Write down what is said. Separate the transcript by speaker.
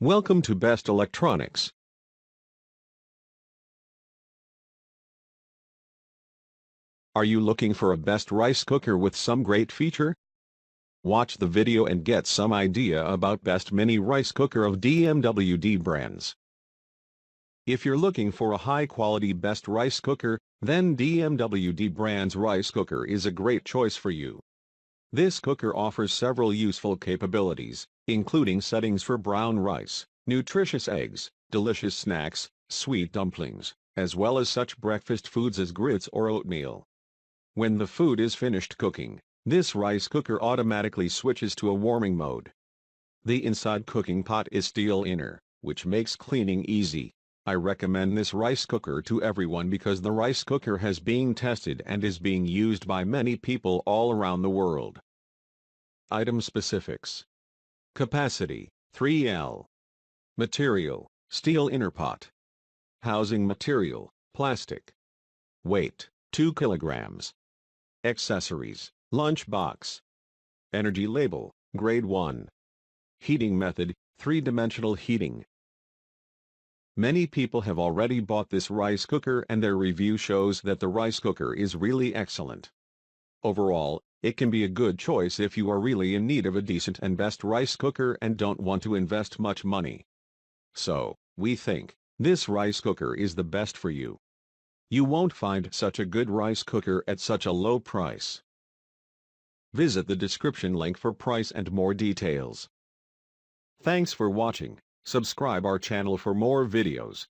Speaker 1: Welcome to Best Electronics. Are you looking for a best rice cooker with some great feature? Watch the video and get some idea about best mini rice cooker of DMWD brands. If you're looking for a high-quality best rice cooker, then DMWD brand's rice cooker is a great choice for you. This cooker offers several useful capabilities, including settings for brown rice, nutritious eggs, delicious snacks, sweet dumplings, as well as such breakfast foods as grits or oatmeal. When the food is finished cooking, this rice cooker automatically switches to a warming mode. The inside cooking pot is steel inner, which makes cleaning easy. I recommend this rice cooker to everyone because the rice cooker has been tested and is being used by many people all around the world. Item specifics. Capacity, 3L. Material, steel inner pot. Housing material, plastic. Weight, 2 kilograms. Accessories, lunch box. Energy label, grade 1. Heating method, 3-dimensional heating. Many people have already bought this rice cooker and their review shows that the rice cooker is really excellent. Overall, it can be a good choice if you are really in need of a decent and best rice cooker and don't want to invest much money. So, we think this rice cooker is the best for you. You won't find such a good rice cooker at such a low price. Visit the description link for price and more details. Thanks for watching. Subscribe our channel for more videos.